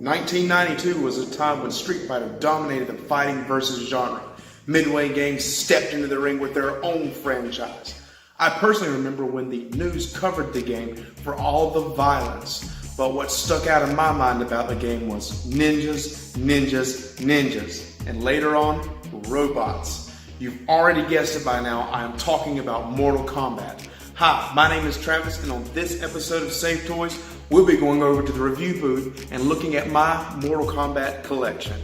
1992 was a time when Street Fighter dominated the fighting versus genre. Midway Games stepped into the ring with their own franchise. I personally remember when the news covered the game for all the violence, but what stuck out in my mind about the game was ninjas, ninjas, ninjas, and later on, robots. You've already guessed it by now, I am talking about Mortal Kombat. Hi, my name is Travis, and on this episode of Save Toys, we'll be going over to the review booth and looking at my Mortal Kombat collection.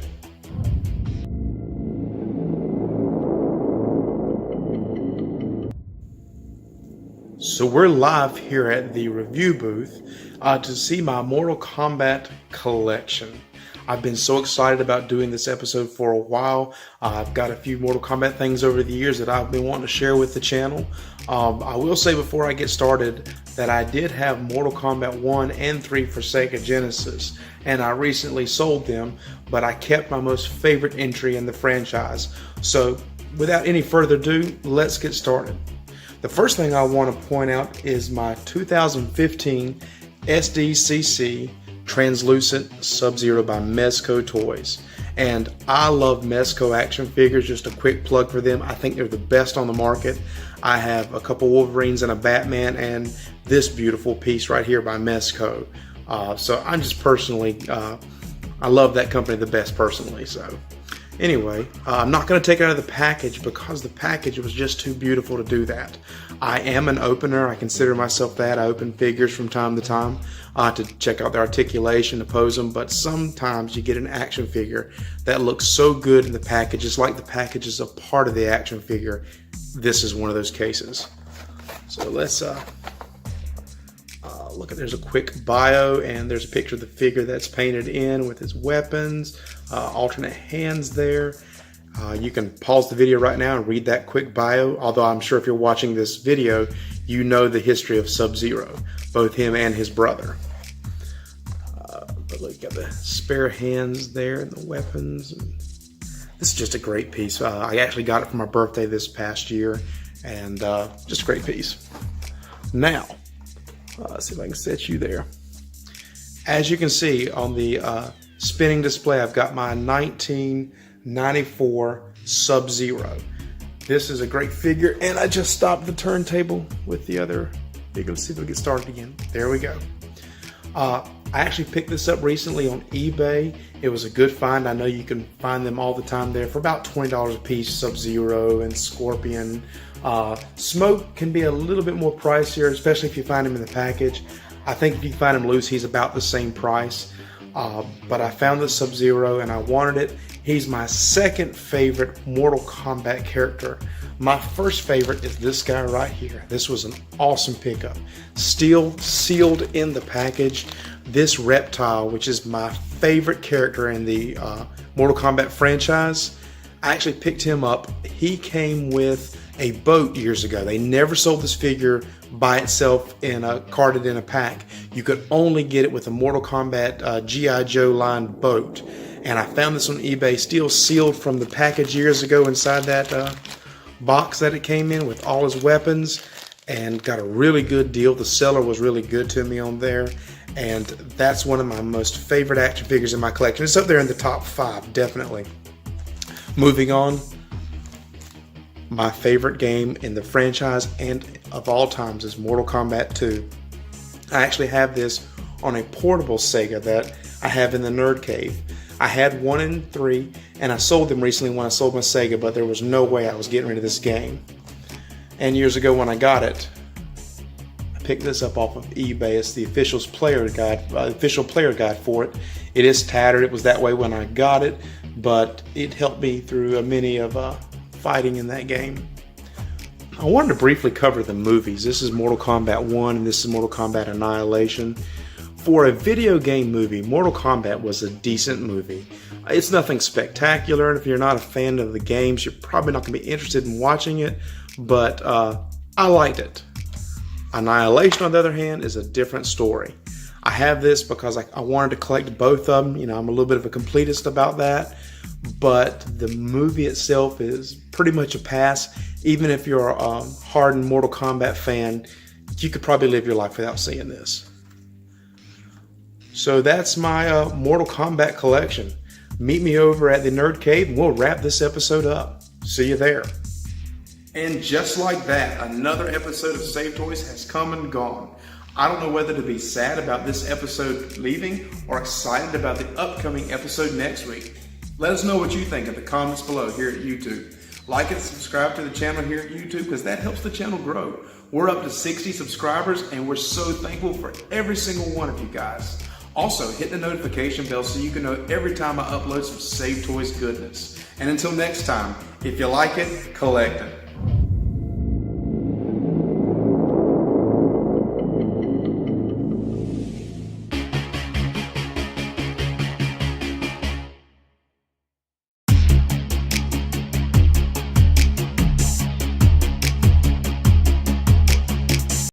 So we're live here at the review booth to see my Mortal Kombat collection. I've been so excited about doing this episode for a while. I've got a few Mortal Kombat things over the years that I've been wanting to share with the channel. I will say before I get started that I did have Mortal Kombat 1 and 3 for Sega Genesis, and I recently sold them, but I kept my most favorite entry in the franchise. So without any further ado, let's get started. The first thing I want to point out is my 2015 SDCC Translucent Sub-Zero by Mezco Toys. And I love Mezco action figures. Just a quick plug for them. I think they're the best on the market. I have a couple Wolverines and a Batman and this beautiful piece right here by Mezco. So I'm just personally, I love that company the best personally. So anyway, I'm not going to take it out of the package because the package was just too beautiful to do that. I am an opener. I consider myself that. I open figures from time to time to check out their articulation, to pose them, but sometimes you get an action figure that looks so good in the package. It's like the package is a part of the action figure. This is one of those cases. So let's look at, there's a quick bio and there's a picture of the figure that's painted in with his weapons, alternate hands there. You can pause the video right now and read that quick bio, although I'm sure if you're watching this video, you know the history of Sub-Zero, both him and his brother. But look at the spare hands there and the weapons. This is just a great piece. I actually got it for my birthday this past year, and just a great piece. Now, let's see if I can set you there. As you can see on the spinning display, I've got my 1994 Sub-Zero. This is a great figure, and I just stopped the turntable with the other figure. Let's see if we get started again. There we go. I actually picked this up recently on eBay. It was a good find. I know you can find them all the time there for about $20 a piece. Sub-Zero and Scorpion. Smoke can be a little bit more pricier, especially if you find him in the package. I think if you find him loose, he's about the same price. But I found the Sub-Zero and I wanted it. He's my second favorite Mortal Kombat character. My first favorite is this guy right here. This was an awesome pickup. Still sealed in the package. This reptile, which is my favorite character in the Mortal Kombat franchise, I actually picked him up. He came with a boat years ago. They never sold this figure by itself carted in a pack. You could only get it with a Mortal Kombat G.I. Joe line boat. And I found this on eBay, still sealed from the package years ago inside that box that it came in with all his weapons, and got a really good deal. The seller was really good to me on there, and that's one of my most favorite action figures in my collection. It's up there in the top 5, definitely. Moving on, my favorite game in the franchise and of all times is Mortal Kombat 2. I actually have this on a portable Sega that I have in the Nerd Cave. I had 1 and 3, and I sold them recently when I sold my Sega, but there was no way I was getting rid of this game. And years ago when I got it, I picked this up off of eBay. It's the official player guide for it. It is tattered. It was that way when I got it, but it helped me through many of fighting in that game. I wanted to briefly cover the movies. This is Mortal Kombat 1 and this is Mortal Kombat Annihilation. For a video game movie, Mortal Kombat was a decent movie. It's nothing spectacular, and if you're not a fan of the games, you're probably not going to be interested in watching it, but I liked it. Annihilation, on the other hand, is a different story. I have this because I wanted to collect both of them. You know, I'm a little bit of a completist about that, but the movie itself is pretty much a pass. Even if you're a hardened Mortal Kombat fan, you could probably live your life without seeing this. So that's my Mortal Kombat collection. Meet me over at the Nerd Cave and we'll wrap this episode up. See you there. And just like that, another episode of Save Toys has come and gone. I don't know whether to be sad about this episode leaving or excited about the upcoming episode next week. Let us know what you think in the comments below here at YouTube. Like and subscribe to the channel here at YouTube because that helps the channel grow. We're up to 60 subscribers and we're so thankful for every single one of you guys. Also, hit the notification bell so you can know every time I upload some Save Toys goodness. And until next time, if you like it, collect it.